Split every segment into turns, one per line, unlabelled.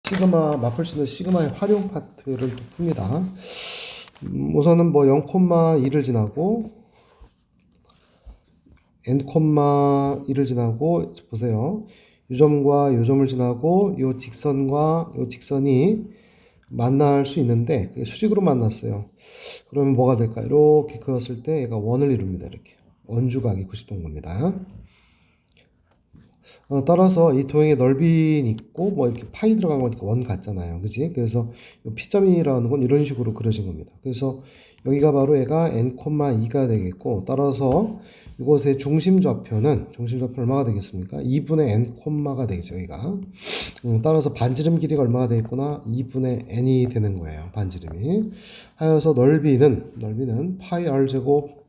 시그마, 마플 수 있는 시그마의 활용 파트를 또 풉니다. 우선은 뭐 0,2를 지나고 n,2를 지나고 보세요. 요 점과 요 점을 지나고 요 직선과 요 직선이 만날 수 있는데 그게 수직으로 만났어요. 그러면 뭐가 될까? 이렇게 그었을 때 얘가 원을 이룹니다. 이렇게 원주각이 90도인 겁니다. 따라서 이 도형의 넓이는 있고 뭐 이렇게 파이 들어간 거니까 원 같잖아요. 그지? 그래서 이 P점이라는 건 이런 식으로 그려진 겁니다. 그래서 여기가 바로 얘가 n,2가 되겠고, 따라서 이곳의 중심 좌표는 얼마가 되겠습니까? 2분의 n,가 되겠죠. 여기가. 따라서 반지름 길이가 얼마가 되겠구나? 2분의 n이 되는 거예요. 반지름이. 하여서 넓이는 파이 r 제곱,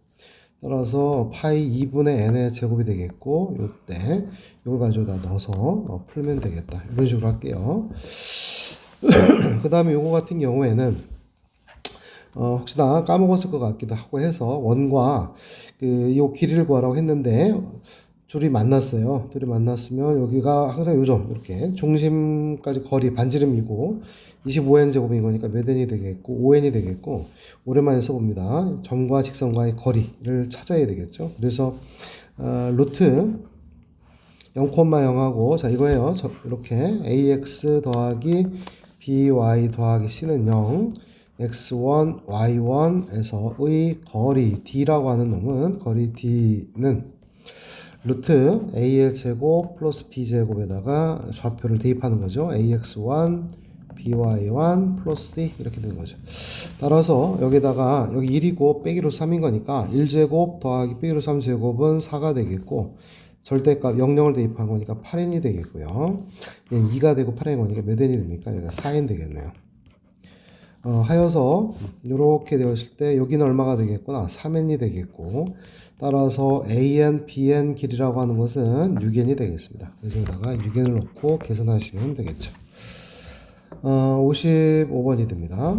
따라서 파이 2분의 n의 제곱이 되겠고, 요때 이걸 가지고 다 넣어서 풀면 되겠다. 이런 식으로 할게요. 그 다음에 요거 같은 경우에는 혹시나 까먹었을 것 같기도 하고 해서 원과 요 길이를 구하라고 했는데 둘이 만났어요. 둘이 만났으면 여기가 항상 요점 이렇게 중심까지 거리 반지름이고 25n 제곱인 거니까 몇 n이 되겠고 5n이 되겠고, 오랜만에 써봅니다. 점과 직선과의 거리를 찾아야 되겠죠. 그래서 루트 0,0하고 자 이거예요. 이렇게 ax 더하기 by 더하기 c는 0, x1, y1에서의 거리 d라고 하는 놈은 거리 d는 루트 a의 제곱 플러스 b 제곱에다가 좌표를 대입하는 거죠. ax1 by1 플러스 c 이렇게 되는 거죠. 따라서 여기다가 여기 1이고 빼기로 3인 거니까 1제곱 더하기 빼기로 3제곱은 4가 되겠고, 절대값 00을 대입한 거니까 8n이 되겠고요. 2가 되고 8n이 거니까 몇 n이 됩니까? 여기가 4n 되겠네요. 하여서 이렇게 되었을 때 여기는 얼마가 되겠구나? 3n이 되겠고, 따라서 an, bn 길이라고 하는 것은 6n이 되겠습니다. 그래서 여기다가 6n을 넣고 계산하시면 되겠죠. 55번이 됩니다.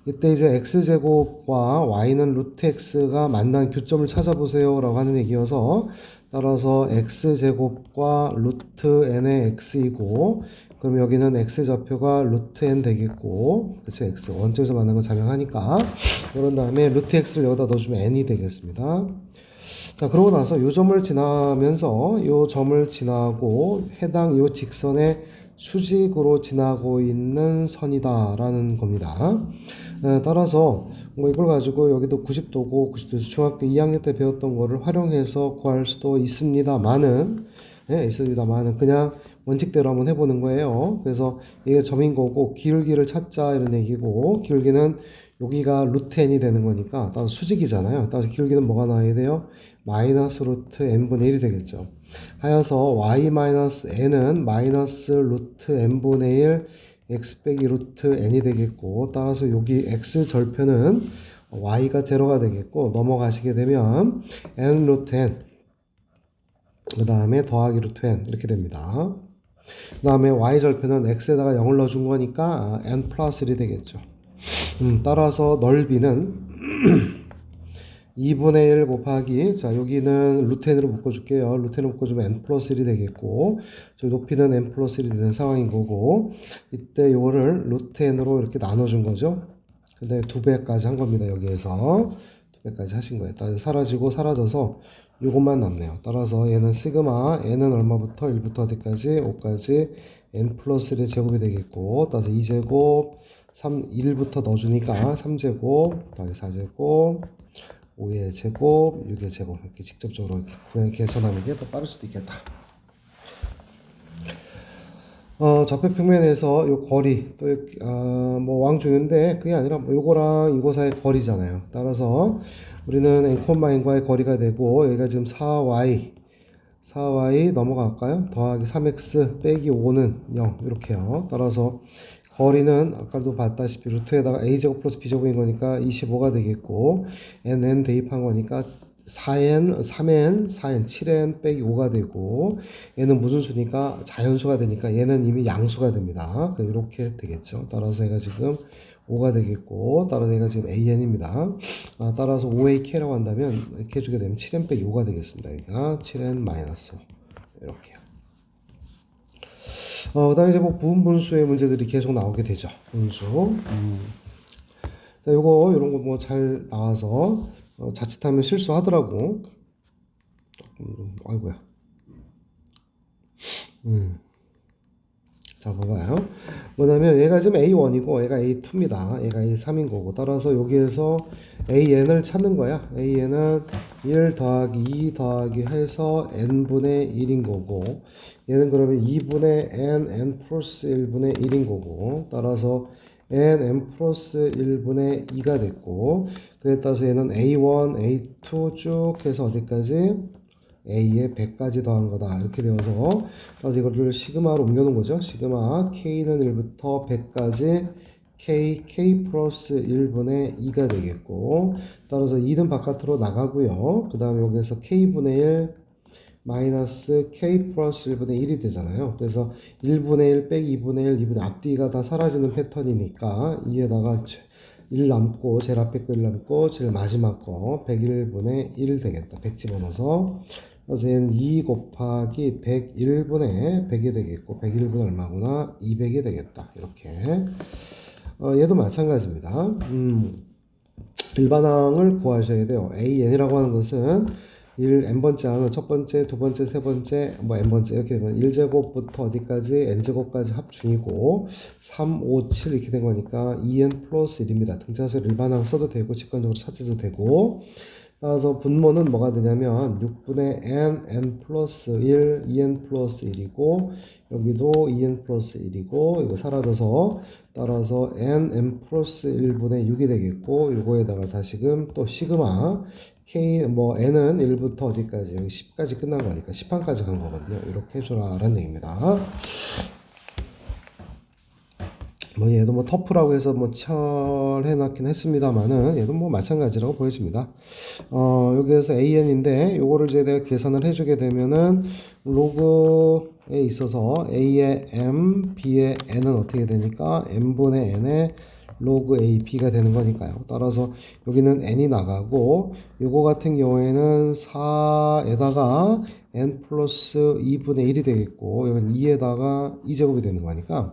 이때 이제 x제곱과 y는 루트 x가 만난 교점을 찾아보세요 라고 하는 얘기여서, 따라서 x제곱과 루트 n의 x이고, 그럼 여기는 x좌표가 루트 n 되겠고, 그쵸, x 원점에서 만난 거 자명하니까. 그런 다음에 루트 x를 여기다 넣어주면 n이 되겠습니다. 자, 그러고 나서 요 점을 지나면서 요 점을 지나고 해당 요 직선의 수직으로 지나고 있는 선이다라는 겁니다. 따라서 뭐 이걸 가지고 여기도 90도고 90도에서 중학교 2학년 때 배웠던 거를 활용해서 구할 수도 있습니다만은, 그냥 원칙대로 한번 해보는 거예요. 그래서 이게 점인 거고 기울기를 찾자 이런 얘기고, 기울기는 여기가 루트 n이 되는 거니까 따라서 수직이잖아요. 따라서 기울기는 뭐가 나와야 돼요? 마이너스 루트 n분의 1이 되겠죠. 하여서 y 마이너스 n은 마이너스 루트 n분의 1 x 빼기 루트 n이 되겠고, 따라서 여기 x 절표는 y가 제로가 되겠고, 넘어가시게 되면 n 루트 n 그 다음에 더하기 루트 n 이렇게 됩니다. 그 다음에 y 절표는 x에다가 0을 넣어준 거니까 n 플러스 1이 되겠죠. 따라서 넓이는 2분의 1 곱하기, 자 여기는 루트 n으로 묶어줄게요. 루트 n으로 묶어주면 n 플러스 1이 되겠고, 저 높이는 n 플러스 1이 되는 상황인 거고, 이때 요거를 루트 n으로 이렇게 나눠준 거죠. 근데 2배까지 한 겁니다. 여기에서 2배까지 하신 거예요. 따라서 사라지고 사라져서 요것만 남네요. 따라서 얘는 시그마 n은 얼마부터 1부터 어디까지 5까지 n 플러스 1의 제곱이 되겠고, 따라서 2제곱 1부터 넣어주니까 3제곱 더하기 4제곱 5의 제곱 6의 제곱 이렇게 직접적으로 이렇게 계산하는 게 더 빠를 수도 있겠다. 좌표 평면에서 요 거리 또 뭐 왕중인데 그게 아니라 뭐 요거랑 이거 사이의 거리잖아요. 따라서 우리는 n과의 거리가 되고, 여기가 지금 4y 넘어갈까요? 더하기 3x 빼기 5는 0 이렇게요. 따라서 거리는 아까도 봤다시피 루트에다가 a제곱 플러스 b제곱인 거니까 25가 되겠고, n 대입한 거니까 4n, 3n, 4n, 7n 빼기 5가 되고, 얘는 무슨 수니까 자연수가 되니까 얘는 이미 양수가 됩니다. 이렇게 되겠죠. 따라서 얘가 지금 5가 되겠고, 따라서 얘가 지금 an입니다. 따라서 5ak라고 한다면 이렇게 해주게 되면 7n 빼기 5가 되겠습니다. 그러니까 7n 마이너스 5 이렇게요. 그다음에 이제 뭐 부분분수의 문제들이 계속 나오게 되죠. 분수. 자, 이런 거 뭐 잘 나와서 자칫하면 실수하더라고. 아이고야. 자, 봐봐요. 뭐냐면 얘가 지금 A1이고 얘가 A2입니다. 얘가 A3인 거고. 따라서 여기에서 AN을 찾는 거야. AN은 1 더하기 2 더하기 해서 n분의 1인 거고, 얘는 그러면 2분의 n 플러스 1분의 1인 거고, 따라서 n 플러스 1분의 2가 됐고, 그에 따라서 얘는 A1, A2 쭉 해서 어디까지? A에 100까지 더한 거다. 이렇게 되어서, 그래서 이거를 시그마로 옮겨놓은 거죠. 시그마 K는 1부터 100까지 K 플러스 1분의 2가 되겠고, 따라서 2는 바깥으로 나가고요. 그 다음에 여기서 K분의 1 마이너스 K 플러스 1분의 1이 되잖아요. 그래서 1분의 1 빼기 2분의 1, 2분의 앞뒤가 다 사라지는 패턴이니까 2에다가 1 남고, 제일 앞에 거 1 남고, 제일 마지막 거 101분의 1 되겠다. 100 집어넣어서. 그래서 얘는 2 곱하기 101분의 100이 되겠고, 101분의 얼마구나? 200이 되겠다. 이렇게. 얘도 마찬가지입니다. 일반항을 구하셔야 돼요. AN이라고 하는 것은 1n번째 항은 첫 번째, 두 번째, 세 번째, 뭐 n번째 이렇게 되면 1제곱부터 어디까지 n제곱까지 합중이고 3, 5, 7 이렇게 된 거니까 2n 플러스 1입니다. 등차수를 일반항 써도 되고 직관적으로 찾아도 되고, 따라서 분모는 뭐가 되냐면 6분의 n 플러스 1, 2n 플러스 1이고, 여기도 2n 플러스 1이고, 이거 사라져서 따라서 n 플러스 1분의 6이 되겠고, 이거에다가 다시금 또 시그마 k 뭐 n은 1부터 어디까지? 여기 10까지 끝난 거니까 10항까지 간 거거든요. 이렇게 해주라 라는 얘기입니다. 뭐 얘도 뭐 터프라고 해서 뭐 철해놨긴 했습니다만은 얘도 뭐 마찬가지라고 보여집니다. 여기에서 AN인데 요거를 이제 내가 계산을 해주게 되면은 로그에 있어서 A의 M, B의 N은 어떻게 되니까 M분의 N의 로그 A, B가 되는 거니까요. 따라서 여기는 N이 나가고, 요거 같은 경우에는 4에다가 N 플러스 2분의 1이 되겠고, 여기는 2에다가 2제곱이 되는 거니까,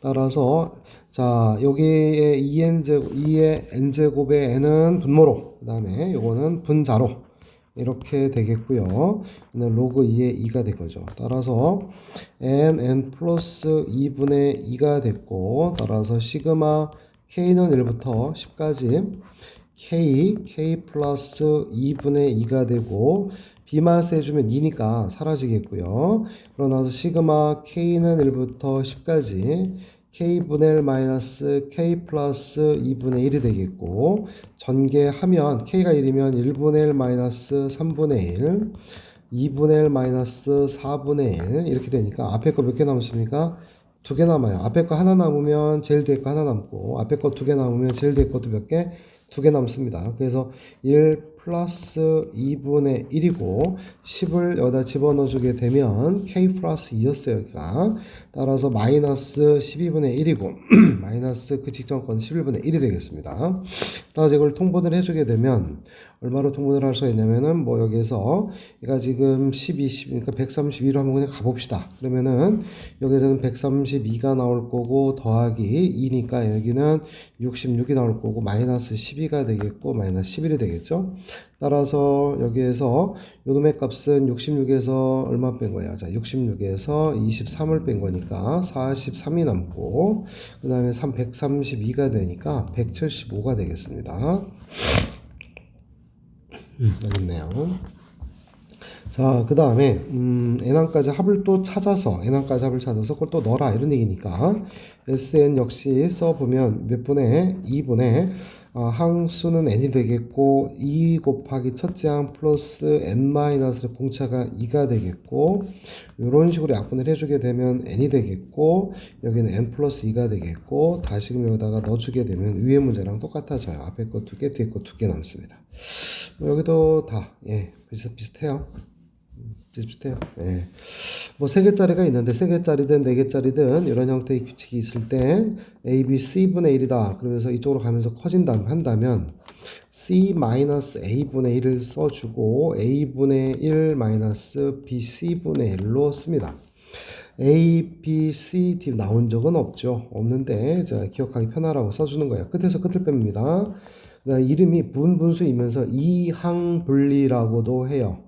따라서 자, 여기에 2의 n제곱의 n은 분모로, 그 다음에 요거는 분자로 이렇게 되겠고요. 로그 2의 2가 된 거죠. 따라서 n 플러스 2분의 2가 됐고, 따라서 시그마 k는 1부터 10까지 k 플러스 2분의 2가 되고, B마스 해주면 2니까 사라지겠고요. 그러나서 시그마 K는 1부터 10까지 K분의 1 마이너스 K 플러스 2분의 1이 되겠고, 전개하면 K가 1이면 1분의 1 마이너스 3분의 1, 2분의 1 마이너스 4분의 1 이렇게 되니까 앞에 거 몇 개 남습니까? 2개 남아요. 앞에 거 하나 남으면 제일 뒤에 거 하나 남고, 앞에 거 2개 남으면 제일 뒤에 것도 몇 개? 2개 남습니다. 그래서 1 플러스 2분의 1이고 10을 여기다 집어넣어주게 되면 K 플러스 2였어요. 여기가. 따라서 마이너스 12분의 1이고 마이너스 그 직전 건 11분의 1이 되겠습니다. 따라서 이걸 통분을 해주게 되면 얼마로 통분을 할 수가 있냐면은 뭐 여기에서 얘가 지금 12, 10, 그러니까 132로 한번 그냥 가봅시다. 그러면은 여기서는 132가 나올 거고 더하기 2니까 여기는 66이 나올 거고 마이너스 12가 되겠고 마이너스 11이 되겠죠. 따라서 여기에서 요놈의 값은 66에서 얼마 뺀 거야? 자, 66에서 23을 뺀 거니까 43이 남고, 그 다음에 132가 되니까 175가 되겠습니다. 알겠네요. 자, 그 다음에 n항까지 합을 또 찾아서 n항까지 합을 찾아서 그걸 또 넣어라 이런 얘기니까 SN 역시 써보면 몇 분의 2분의 항수는 n이 되겠고 2 곱하기 첫째 항 플러스 n 마이너스의 공차가 2가 되겠고, 이런 식으로 약분을 해주게 되면 n이 되겠고 여기는 n 플러스 2가 되겠고, 다시금 여기다가 넣어주게 되면 위의 문제랑 똑같아져요. 앞에 거 2개 뒤에 거 2개 남습니다. 여기도 다 비슷비슷해요. 비슷비슷해요. 예. 뭐 3개짜리가 있는데 3개짜리든 4개짜리든 이런 형태의 규칙이 있을 때 A, B, C분의 1이다. 그러면서 이쪽으로 가면서 한다면 C-A분의 1을 써주고 A분의 1 마이너스 BC분의 1로 씁니다. A, B, C, D 나온 적은 없죠. 없는데 자, 기억하기 편하라고 써주는 거예요. 끝에서 끝을 뺍니다. 그다음에 이름이 분분수이면서 이항분리라고도 해요.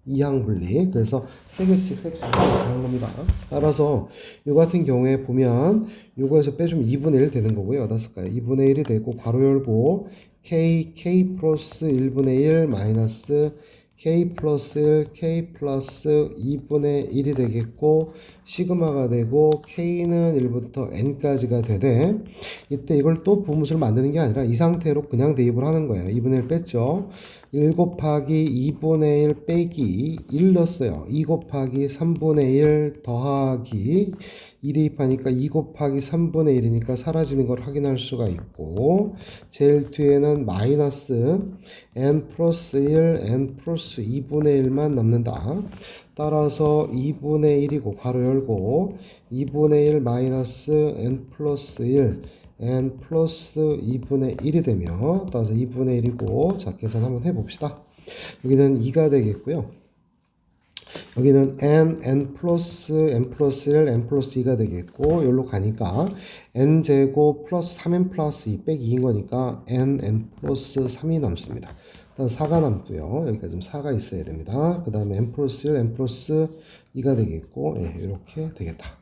이항분리. 그래서 세 개씩 하는 겁니다. 따라서 이 같은 경우에 보면 요거에서 빼주면 2분의 1 되는 거고요. 어떻을까요? 2분의 1이 되고 괄호 열고 k 플러스 1분의 1 마이너스 k 플러스 1, k 플러스 2분의 1이 되겠고 시그마가 되고 k는 1부터 n까지가 되되 이때 이걸 또 부분수를 만드는 게 아니라 이 상태로 그냥 대입을 하는 거예요. 2분의 1 뺐죠. 1 곱하기 2분의 1 빼기 1 넣었어요. 2 곱하기 3분의 1 더하기 2 대입하니까 2 곱하기 3분의 1이니까 사라지는 걸 확인할 수가 있고 제일 뒤에는 마이너스 n 플러스 1, n 플러스 2분의 1만 남는다. 따라서 2분의 1이고 괄호 열고 2분의 1 마이너스 n 플러스 1 n 플러스 2분의 1이 되며 따라서 2분의 1이고 자 계산 한번 해봅시다. 여기는 2가 되겠고요. 여기는 n 플러스 1, n 플러스 2가 되겠고 여기로 가니까 n제곱 플러스 3n 플러스 2 빼기 2인 거니까 n 플러스 3이 남습니다. 4가 남고요. 여기까지 좀 4가 있어야 됩니다. 그 다음에 n 플러스 1, n 플러스 2가 되겠고 예, 이렇게 되겠다.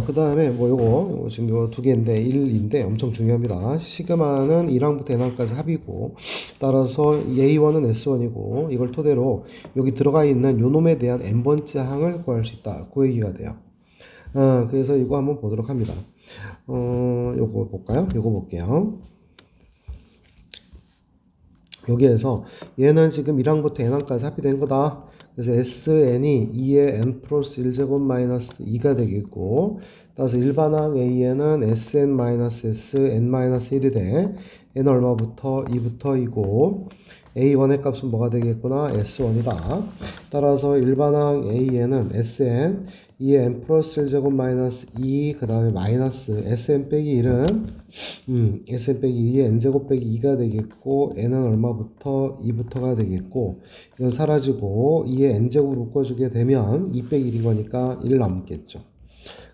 그 다음에 뭐 요거 지금 요 두 개인데 1인데 엄청 중요합니다. 시그마는 1항부터 n항까지 합이고 따라서 a1은 s1이고 이걸 토대로 여기 들어가 있는 요 놈에 대한 n번째 항을 구할 수 있다. 그 얘기가 돼요. 그래서 이거 한번 보도록 합니다. 요거 볼까요? 요거 볼게요. 여기에서 얘는 지금 1항부터 n항까지 합의된 거다. 그래서 sn이 2의 n 플러스 1제곱 마이너스 2가 되겠고 따라서 일반항 a에는 sn 마이너스 sn 마이너스 1이 돼. n 얼마부터 2부터 2고 a1의 값은 뭐가 되겠구나? s1이다. 따라서 일반항 a에는 sn 2의 n 플러스 1제곱 마이너스 2 그 다음에 마이너스 sn 빼기 1은 sn 빼기 2의 n제곱 빼기 2가 되겠고 n은 얼마부터 2부터가 되겠고 이건 사라지고 2의 n제곱으로 묶어주게 되면 2 빼기 1인 거니까 1 남겠죠.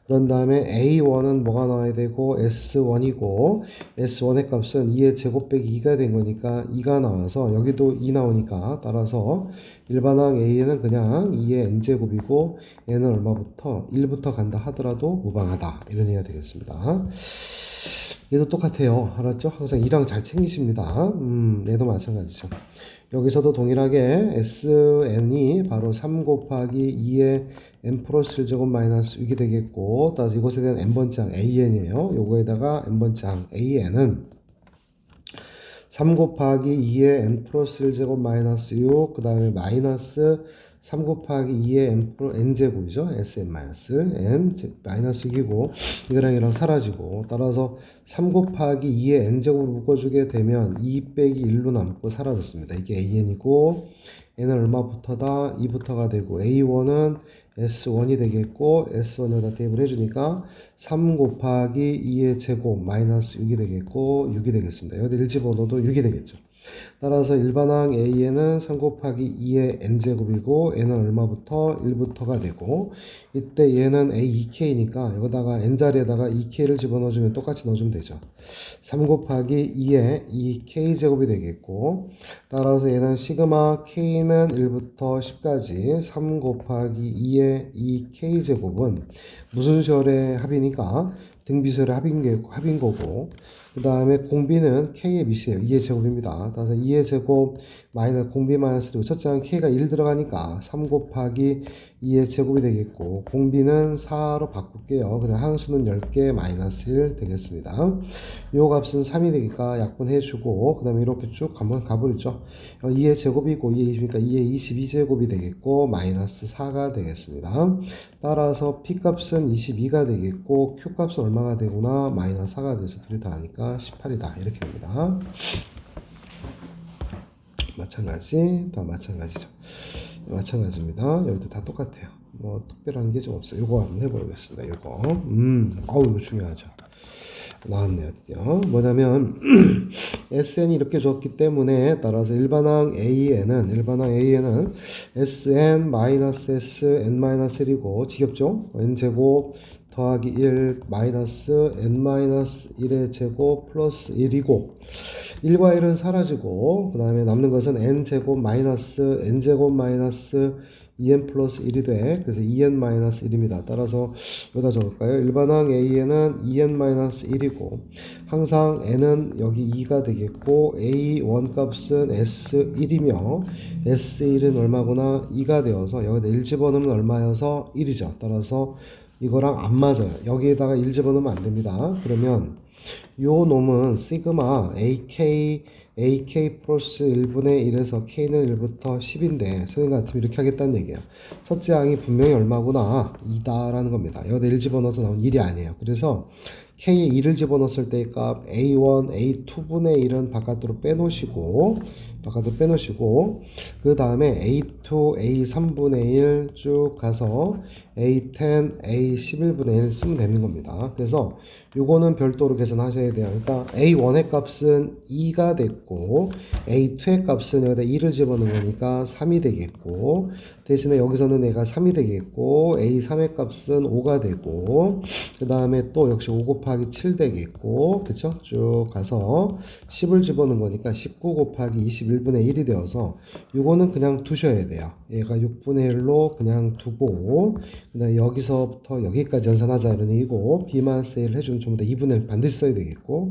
그런 다음에 A1은 뭐가 나와야 되고 S1이고 S1의 값은 2의 제곱 빼기 2가 된 거니까 2가 나와서 여기도 2 나오니까 따라서 일반항 A는 그냥 2의 n제곱이고 n은 얼마부터 1부터 간다 하더라도 무방하다 이런 얘기가 되겠습니다. 얘도 똑같아요. 알았죠? 항상 2랑 잘 챙기십니다. 얘도 마찬가지죠. 여기서도 동일하게 sn이 바로 3 곱하기 2의 n 플러스 1제곱 마이너스 6이 되겠고 따라서 이것에 대한 n번째 항 an이에요. 요거에다가 n번째 항 an은 3 곱하기 2의 n 플러스 1제곱 마이너스 6 그 다음에 마이너스 3 곱하기 2의 n제곱이죠. sn 마이너스 n 마이너스 6이고 이거랑 이랑 사라지고 따라서 3 곱하기 2의 n제곱으로 묶어주게 되면 2 빼기 1로 남고 사라졌습니다. 이게 an이고 n은 얼마부터다? 2부터가 되고 a1은 S1이 되겠고 S1에다 대입을 해주니까 3 곱하기 2의 제곱 마이너스 6이 되겠고 6이 되겠습니다. 여기 1 집어넣어도 6이 되겠죠. 따라서 일반항 A에는 3 곱하기 2의 n제곱이고 n은 얼마부터 1부터가 되고 이때 얘는 A2K니까 여기다가 n자리에다가 2K를 집어넣어주면 똑같이 넣어주면 되죠. 3 곱하기 2의 2K제곱이 되겠고 따라서 얘는 시그마 K는 1부터 10까지 3 곱하기 2의 2K제곱은 무슨 시열의 합이니까 등비수열의 합인 거고 그 다음에 공비는 K의 미시예요. 2의 제곱입니다. 따라서 2의 제곱 마이너스 공비 마이너스 3 첫째 항 K가 1 들어가니까 3 곱하기 2의 제곱이 되겠고 공비는 4로 바꿀게요. 그냥 항수는 10개 마이너스 1 되겠습니다. 요 값은 3이 되니까 약분해주고 그 다음에 이렇게 쭉 한번 가버리죠. 2의 제곱이고 2의 20이니까 2의 22제곱이 되겠고 마이너스 4가 되겠습니다. 따라서 P값은 22가 되겠고 Q값은 얼마가 되구나 마이너스 4가 돼서 둘이 다 하니까 18이다 이렇게 됩니다. 마찬가지 다 마찬가지죠. 마찬가지입니다. 여기도 다 똑같아요. 뭐 특별한 게 좀 없어요. 요거 한번 해보겠습니다. 요거 이거 중요하죠. 나왔네요. 드디어. 뭐냐면 SN이 이렇게 줬기 때문에 따라서 일반항 AN은 SN-S(n-1)이고 지겹죠? n제곱 더하기 1 마이너스 n-1의 제곱 플러스 1이고 1과 1은 사라지고 그 다음에 남는 것은 n제곱 마이너스 n제곱 마이너스 2n 플러스 1이 돼. 그래서 2n 마이너스 1입니다. 따라서 여기다 적을까요? 일반항 a에는 2n 마이너스 1이고 항상 n은 여기 2가 되겠고 a1 값은 s1이며 s1은 얼마구나? 2가 되어서 여기다 1 집어넣으면 얼마여서 1이죠. 따라서 이거랑 안 맞아요. 여기에다가 1 집어넣으면 안 됩니다. 그러면 요 놈은 시그마 AK 플러스 1분의 1에서 K는 1부터 10인데 선생님 같으면 이렇게 하겠다는 얘기예요. 첫째 항이 분명히 얼마구나? 2다라는 겁니다. 여기다 1 집어넣어서 나온 1이 아니에요. 그래서 K에 2를 집어넣었을 때의 값 A1, A2분의 1은 바깥으로 빼놓으시고 그 다음에 A2, A3분의 1 쭉 가서 A10, A11분의 1 쓰면 되는 겁니다. 그래서 요거는 별도로 계산하셔야 돼요. 그러니까 A1의 값은 2가 됐고 A2의 값은 여기다 2를 집어넣은 거니까 3이 되겠고 대신에 여기서는 얘가 3이 되겠고 A3의 값은 5가 되고 그 다음에 또 역시 5 곱하기 7 되겠고 그쵸? 쭉 가서 10을 집어넣은 거니까 19 곱하기 21분의 1이 되어서 요거는 그냥 두셔야 돼요. 얘가 6분의 1로 그냥 두고 그 다음에 여기서부터 여기까지 연산하자 이런 얘기고 B-1 해주면 전부 다 2분의 1 반드시 써야 되겠고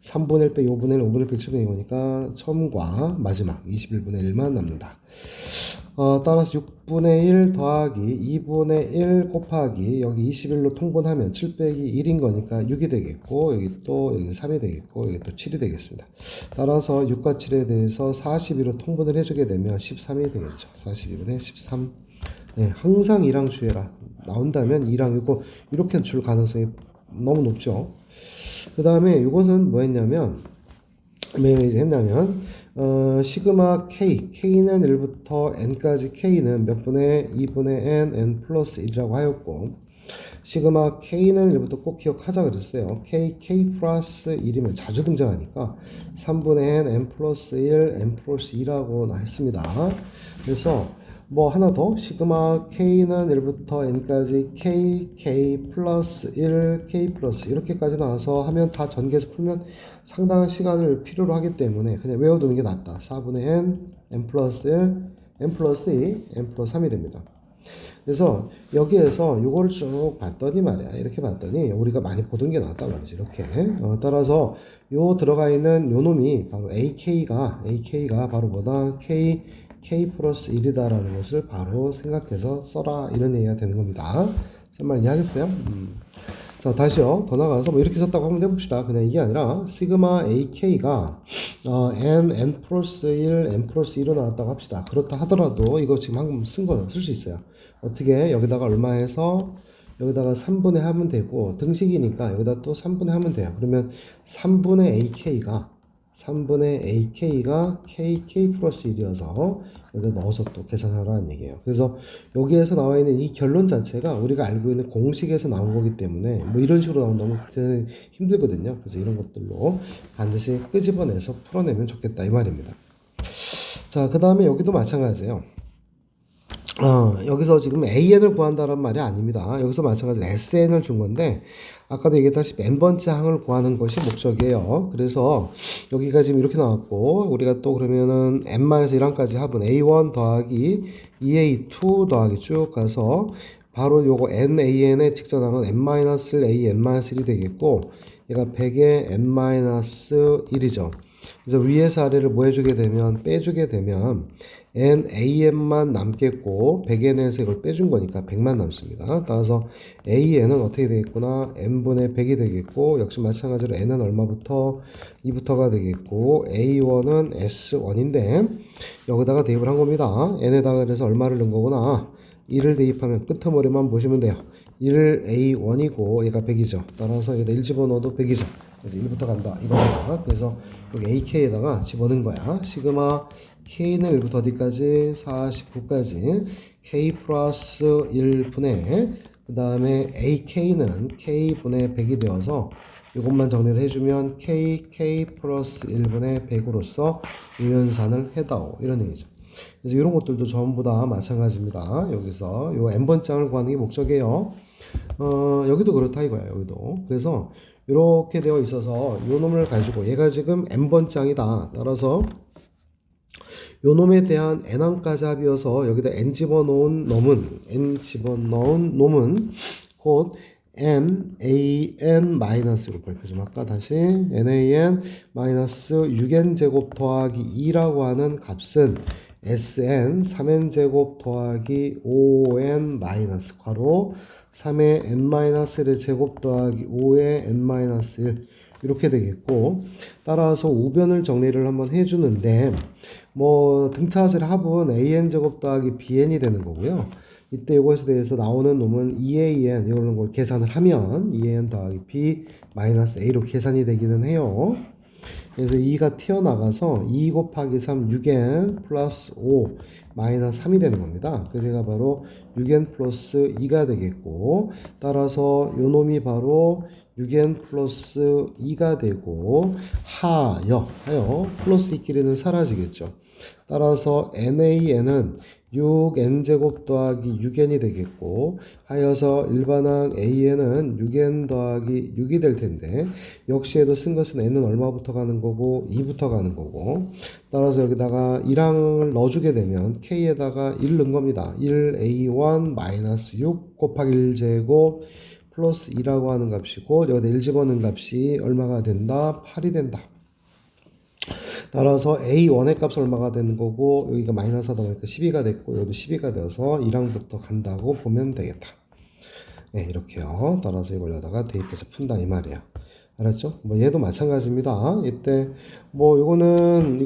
3분의 1 빼 5분의 1 5분의 1 빼 7분의 1이니까 처음과 마지막 21분의 1만 남는다. 따라서 6분의 1 더하기 2분의 1 곱하기 여기 21로 통분하면 7 빼기 1인 거니까 6이 되겠고 여기 또 여기 3이 되겠고 여기 또 7이 되겠습니다. 따라서 6과 7에 대해서 42로 통분을 해주게 되면 13이 되겠죠. 42분의 13. 네, 항상 2랑 주해라. 나온다면 2랑 이거 이렇게 줄 가능성이 너무 높죠. 그 다음에 이것은 뭐 했냐면 시그마 K는 1부터 N까지 K는 몇 분의 2분의 N 플러스 1이라고 하였고 시그마 K는 1부터 꼭 기억하자 그랬어요. K 플러스 1이면 자주 등장하니까 3분의 N 플러스 1 N 플러스 2라고 했습니다. 그래서 뭐 하나 더 시그마 K는 1부터 N까지 K 플러스 1 K 플러스 이렇게까지 나와서 하면 다 전개해서 풀면 상당한 시간을 필요로 하기 때문에 그냥 외워두는 게 낫다. 4분의 N 플러스 1 N 플러스 2 N 플러스 3이 됩니다. 그래서 여기에서 요거를 쭉 봤더니 말이야. 이렇게 봤더니 우리가 많이 보던 게 나왔단 말이지. 이렇게. 따라서 요 들어가 있는 요 놈이 바로 AK가 바로 뭐다? K 플러스 1이다라는 것을 바로 생각해서 써라. 이런 얘기가 되는 겁니다. 무슨 말인지 하겠어요? 자, 다시요. 더 나가서 뭐 이렇게 썼다고 한번 해봅시다. 그냥 이게 아니라 시그마 AK가 N 플러스 1, N 플러스 1로 나왔다고 합시다. 그렇다 하더라도 이거 지금 방금 쓴 거는 쓸 수 있어요. 어떻게 여기다가 얼마 해서 여기다가 3분의 하면 되고 등식이니까 여기다 또 3분의 하면 돼요. 그러면 3분의 AK가 KK 플러스 1이어서 여기다 넣어서 또 계산하라는 얘기예요. 그래서 여기에서 나와 있는 이 결론 자체가 우리가 알고 있는 공식에서 나온 거기 때문에 뭐 이런 식으로 나오면 너무 힘들거든요. 그래서 이런 것들로 반드시 끄집어내서 풀어내면 좋겠다 이 말입니다. 자, 그 다음에 여기도 마찬가지예요. 여기서 지금 AN을 구한다는 말이 아닙니다. 여기서 마찬가지로 SN을 준 건데, 아까도 얘기했다시피 n번째 항을 구하는 것이 목적이에요. 그래서 여기가 지금 이렇게 나왔고, 우리가 또 그러면은 n-1항까지 합은 A1 더하기 2A2 더하기 쭉 가서, 바로 요거 NAN의 직전항은 n-1A, n-1이 되겠고, 얘가 100의 n-1이죠. 그래서 위에서 아래를 뭐 해주게 되면, 빼주게 되면, NAN만 남겠고 100n에서 이걸 빼준 거니까 100만 남습니다. 따라서 AN은 어떻게 되겠구나? n분의 100이 되겠고 역시 마찬가지로 n은 얼마부터? 2부터가 되겠고 A1은 S1인데 여기다가 대입을 한 겁니다. n에다가 그래서 얼마를 넣은 거구나? 1을 대입하면 끄트머리만 보시면 돼요. 1 A1이고 얘가 100이죠. 따라서 여기다 1 집어넣어도 100이죠. 그래서 1부터 간다 이겁니다. 그래서 여기 AK에다가 집어넣은 거야. 시그마 K는 1부터 어디까지? 49까지 K 플러스 1분의 그 다음에 AK는 K분의 100이 되어서 이것만 정리를 해주면 k 플러스 1분의 100으로서 유연산을 해다오. 이런 얘기죠. 그래서 이런 것들도 전부 다 마찬가지입니다. 여기서 요 n번장을 구하는 게 목적이에요. 여기도 그렇다 이거야, 여기도. 그래서 이렇게 되어 있어서 요 놈을 가지고 얘가 지금 n번장이다. 따라서 요 놈에 대한 n항까지 합이어서 여기다 n 집어넣은 놈은 곧 nan 마이너스로 발표 좀 할까? 다시 nan 마이너스 6n 제곱 더하기 2라고 하는 값은 sn 3n 제곱 더하기 5n 마이너스 괄호 3의 n 마이너스 1의 제곱 더하기 5의 n 마이너스 1 이렇게 되겠고, 따라서 우변을 정리를 한번 해주는데 뭐 등차수의 합은 an 제곱 더하기 bn이 되는 거고요. 이때 이것에 대해서 나오는 놈은 2an 이런 걸 계산을 하면 2an 더하기 b 마이너스 a로 계산이 되기는 해요. 그래서 2가 튀어나가서 2 곱하기 3 6n 플러스 5 마이너스 3이 되는 겁니다. 그래서 얘가 바로 6n 플러스 2가 되겠고, 따라서 요 놈이 바로 6n 플러스 2가 되고 하여 플러스 2끼리는 사라지겠죠. 따라서 nan은 6n제곱 더하기 6n이 되겠고, 하여서 일반항 an은 6n 더하기 6이 될 텐데, 역시 해도 쓴 것은 n은 얼마부터 가는 거고 2부터 가는 거고, 따라서 여기다가 1항을 넣어주게 되면 k에다가 1 넣은 겁니다. 1a1 마이너스 6 곱하기 1제곱 플러스 2라고 하는 값이고, 여기다 1 집어넣은 값이 얼마가 된다? 8이 된다. 따라서 A1의 값은 얼마가 되는 거고, 여기가 마이너스 하다 보니까 12가 됐고, 여기도 12가 되어서 1항부터 간다고 보면 되겠다. 네, 이렇게요. 따라서 이걸 여기다가 대입해서 푼다 이 말이에요. 알았죠? 뭐 얘도 마찬가지입니다. 이때 뭐 이거는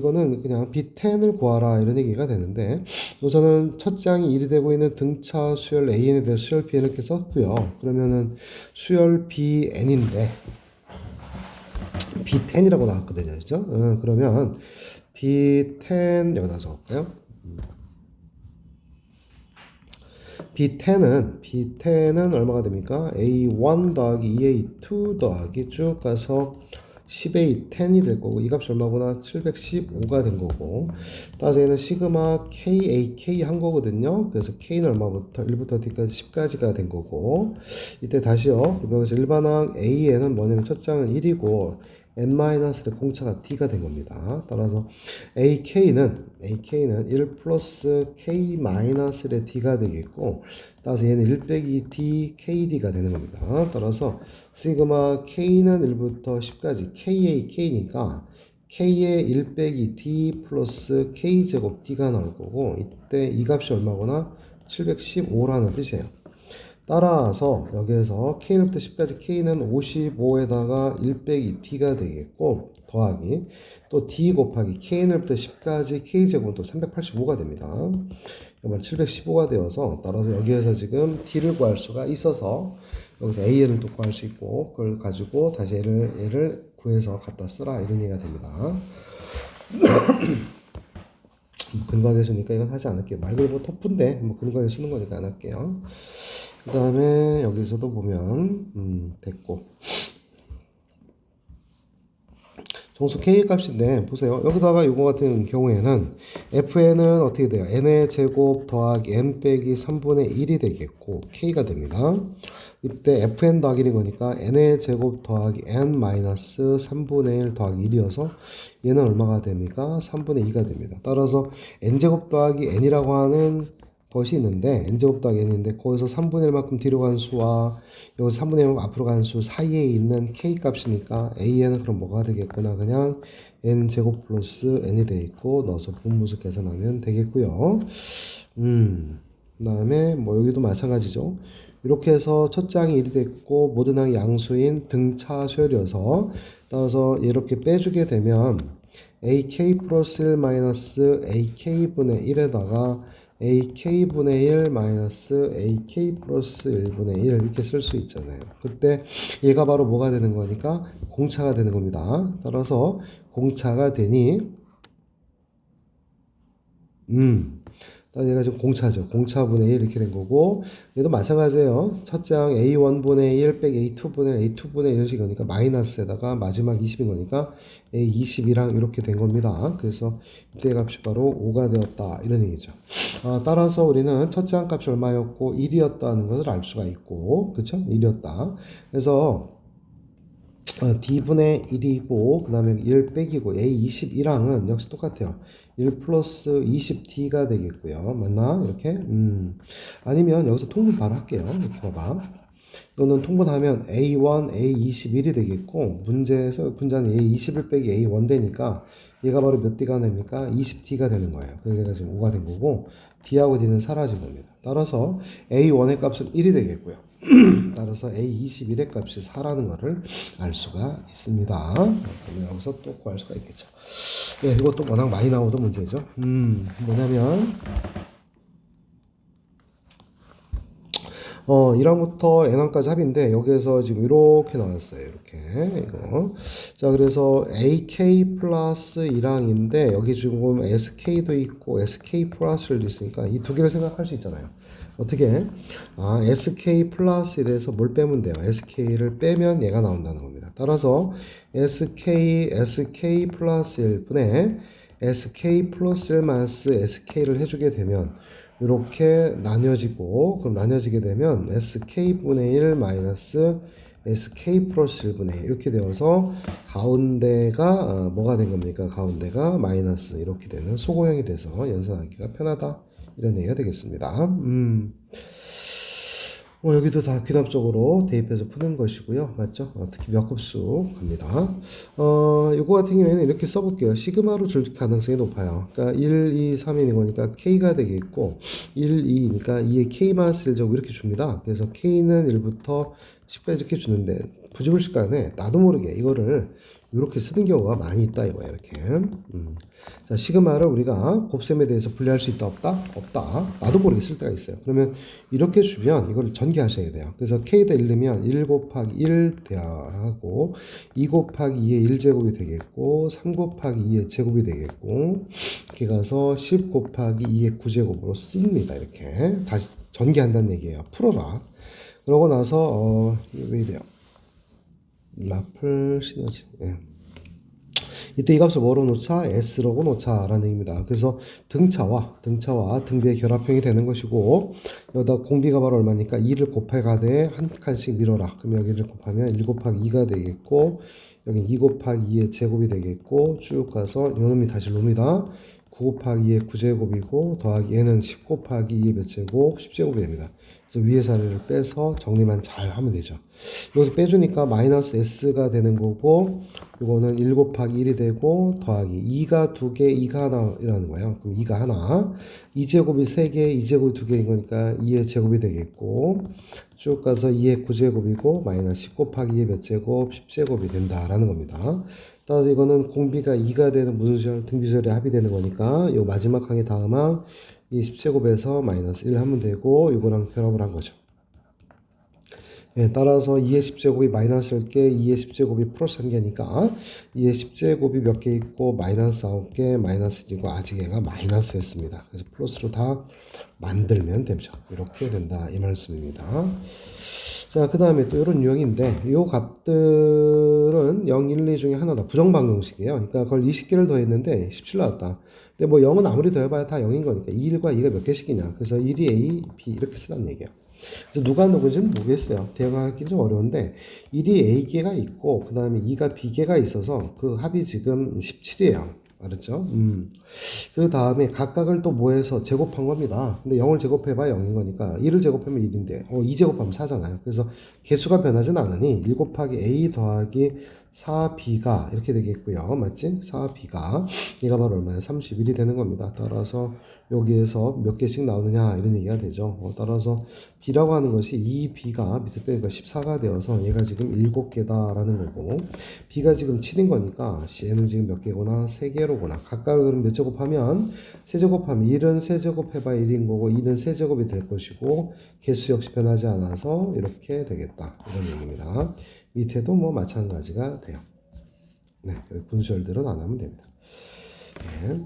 그냥 B10을 구하라 이런 얘기가 되는데, 우선은 첫 장이 1이 되고 있는 등차 수열 AN에 대해서 수열 BN 이렇게 썼고요. 그러면은 수열 BN인데 B10이라고 나왔거든요. 그죠? 그러면 B10 여기다 적을까요? B10은 얼마가 됩니까? A1 더하기 2A2 더하기 쭉 가서 10A10이 될 거고, 이 값이 얼마구나? 715가 된 거고, 따라서 얘는 시그마 KAK 한 거거든요. 그래서 K는 얼마부터? 1부터 D까지 10까지가 된 거고, 이때 다시요. 그럼 여기서 일반항 AN은 뭐냐면 첫 장은 1이고, n-의 공차가 d가 된 겁니다. 따라서 ak는 1 플러스 k-의 d가 되겠고, 따라서 얘는 1 빼기 d kd가 되는 겁니다. 따라서 시그마 k는 1부터 10까지 k니까 k의 1 빼기 d 플러스 k제곱 d가 나올 거고, 이때 이 값이 얼마구나? 715라는 뜻이에요. 따라서 여기에서 k부터 10까지 k는 55에다가 1 빼기 t가 되겠고, 더하기 또 d 곱하기 kn부터 10까지 k제곱은 또 385가 됩니다. 이말 715가 되어서, 따라서 여기에서 지금 d를 구할 수가 있어서 여기서 an을 또 구할 수 있고, 그걸 가지고 다시 얘를 구해서 갖다 쓰라 이런 얘기가 됩니다. 근거하게 쓰니까 이건 하지 않을게요. 말 그대로 터프인데 뭐 근거하게 쓰는 거니까 안 할게요. 그 다음에 여기서도 보면 됐고, 정수 K 값인데 보세요. 여기다가 이거 같은 경우에는 fn은 어떻게 돼요? n의 제곱 더하기 n 빼기 3분의 1이 되겠고 K가 됩니다. 이때 fn 더하기 1인 거니까 n의 제곱 더하기 n 마이너스 3분의 1 더하기 1이어서 얘는 얼마가 됩니까? 3분의 2가 됩니다. 따라서 n제곱 더하기 n이라고 하는 것이 있는데, n제곱 더하기 n인데 거기서 3분의 1만큼 뒤로 간 수와 여기 3분의 1만큼 앞으로 간 수 사이에 있는 k 값이니까 an은 그럼 뭐가 되겠구나? 그냥 n제곱 플러스 n이 돼 있고, 넣어서 분모수 계산하면 되겠고요. 그 다음에 뭐 여기도 마찬가지죠. 이렇게 해서 첫 장이 1이 됐고 모든 항이 양수인 등차 수열이어서, 따라서 이렇게 빼주게 되면 ak 플러스 1 마이너스 ak분의 1에다가 ak분의 1 마이너스 ak 플러스 1분의 1 이렇게 쓸 수 있잖아요. 그때 얘가 바로 뭐가 되는 거니까 공차가 되는 겁니다. 따라서 공차가 되니 얘가 지금 공차죠. 공차분의 1 이렇게 된 거고, 얘도 마찬가지예요. 첫째 항 A1분의 1 빼기 A2분의 A2분의 이런 식이니까 마이너스에다가 마지막 20인 거니까 A21항 이렇게 된 겁니다. 그래서 이때 값이 바로 5가 되었다. 이런 얘기죠. 따라서 우리는 첫째 항 값이 얼마였고 1이었다는 것을 알 수가 있고, 그쵸? 1이었다. 그래서 D분의 1이고 그 다음에 1 빼기고 A21항은 역시 똑같아요. 1 플러스 20D가 되겠고요. 맞나? 이렇게? 아니면 여기서 통분 바로 할게요. 이렇게 봐봐. 이거는 통분하면 A1, A21이 되겠고 문제에서 분자는 A21 빼기 A1 되니까 얘가 바로 몇 D가 됩니까? 20D가 되는 거예요. 그래서 얘가 지금 5가 된 거고 D하고 D는 사라진 겁니다. 따라서 A1의 값은 1이 되겠고요. 따라서 A21의 값이 4라는 것을 알 수가 있습니다. 그러면 여기서 또 구할 수가 있겠죠. 네, 이것도 워낙 많이 나오던 문제죠. 뭐냐면 1항부터 n항까지 합인데 여기에서 지금 이렇게 나왔어요. 이렇게 이거. 자, 그래서 AK 플러스 1항인데 여기 지금 SK도 있고 SK 플러스도 있으니까 이 두 개를 생각할 수 있잖아요. 어떻게? SK 플러스 1에서 뭘 빼면 돼요? SK를 빼면 얘가 나온다는 겁니다. 따라서 SK 플러스 1분의 SK 플러스 1 마이너스 SK를 해주게 되면 이렇게 나뉘어지고, 그럼 나뉘어지게 되면 SK분의 1 마이너스 SK 플러스 1분의 1 이렇게 되어서 가운데가 뭐가 된 겁니까? 가운데가 마이너스 이렇게 되는 소고형이 돼서 연산하기가 편하다. 이런 얘기가 되겠습니다. 여기도 다 귀납적으로 대입해서 푸는 것이고요. 맞죠? 특히 몇 급수 갑니다. 요거 같은 경우에는 이렇게 써볼게요. 시그마로 줄 가능성이 높아요. 그러니까 1, 2, 3인 거니까 K가 되겠고, 1, 2니까 2에 K-1 제곱 이렇게 줍니다. 그래서 K는 1부터 10까지 이렇게 주는데, 부지불식간에 나도 모르게 이거를 이렇게 쓰는 경우가 많이 있다 이거야. 이렇게. 자, 시그마를 우리가 곱셈에 대해서 분리할 수 있다 없다? 없다. 나도 모르게 쓸 때가 있어요. 그러면 이렇게 주면 이걸 전개하셔야 돼요. 그래서 K에다 1 넣으면 1 곱하기 1 하고 2 곱하기 2의 1제곱이 되겠고 3 곱하기 2의 제곱이 되겠고 이렇게 가서 10 곱하기 2의 9제곱으로 씁니다. 이렇게 다시 전개한다는 얘기예요. 풀어라. 그러고 나서 왜 이래요? 라플 시너지. 예. 이때 이 값을 뭐로 놓자? S라고 놓자라는 얘기입니다. 그래서 등차와 등비의 결합형이 되는 것이고 여기다 공비가 바로 얼마니까 2를 곱해가되 한 칸씩 밀어라. 그럼 여기를 곱하면 1 곱하기 2가 되겠고 여기 2 곱하기 2의 제곱이 되겠고 쭉 가서 요놈이 다시 놉니다. 9 곱하기 2의 9제곱이고 더하기 얘는 10 곱하기 2의 몇 제곱? 10제곱이 됩니다. 그래서 위에 자리를 빼서 정리만 잘 하면 되죠. 여기서 빼주니까 마이너스 S가 되는 거고 이거는 1 곱하기 1이 되고 더하기 2가 2개, 2가 하나라는 거예요. 그럼 2가 하나, 2제곱이 3개, 2제곱이 2개인 거니까 2의 제곱이 되겠고 쭉 가서 2의 9제곱이고 마이너스 10 곱하기 2의 몇 제곱? 10제곱이 된다라는 겁니다. 따라서 이거는 공비가 2가 되는 무슨 등비절에 합이 되는 거니까 이 마지막 항의 다음 항 이 10제곱에서 마이너스 1 하면 되고 이거랑 결합을 한 거죠. 예, 따라서 2의 10제곱이 마이너스 10개, 2의 10제곱이 플러스 1개니까 2의 10제곱이 몇 개 있고 마이너스 9개, 마이너스 1이고 아직 얘가 마이너스였습니다. 그래서 플러스로 다 만들면 되죠. 이렇게 된다 이 말씀입니다. 자, 그 다음에 또 이런 유형인데 이 값들은 0, 1, 2 중에 하나다. 부정방정식이에요. 그러니까 그걸 20개를 더했는데 17 나왔다. 근데 뭐 0은 아무리 더해봐야 다 0인 거니까 1과 2가 몇 개씩이냐. 그래서 1이 A, B 이렇게 쓰라는 얘기예요. 그래서 누가 누군지는 모르겠어요. 대응하기 좀 어려운데 1이 A개가 있고 그 다음에 2가 B개가 있어서 그 합이 지금 17이에요. 알았죠? 그 다음에 각각을 또 뭐해서 제곱한 겁니다. 근데 0을 제곱해봐야 0인 거니까 1을 제곱하면 1인데 2 제곱하면 4잖아요. 그래서 개수가 변하진 않으니 1 곱하기 A 더하기 4B가 이렇게 되겠고요. 맞지? 4B가 얘가 바로 얼마야? 31이 되는 겁니다. 따라서 여기에서 몇 개씩 나오느냐 이런 얘기가 되죠. 따라서 B라고 하는 것이 2B가 밑에 빼니까 14가 되어서 얘가 지금 7개다라는 거고 B가 지금 7인 거니까 얘는 지금 몇 개구나? 3개로구나. 각각을 그럼 몇 제곱하면 세제곱하면 1은 세제곱 해봐야 1인 거고 2는 세제곱이 될 것이고 개수 역시 변하지 않아서 이렇게 되겠다 이런 얘기입니다. 밑에도 뭐 마찬가지가 돼요. 네, 분수열들은 안 하면 됩니다. 네.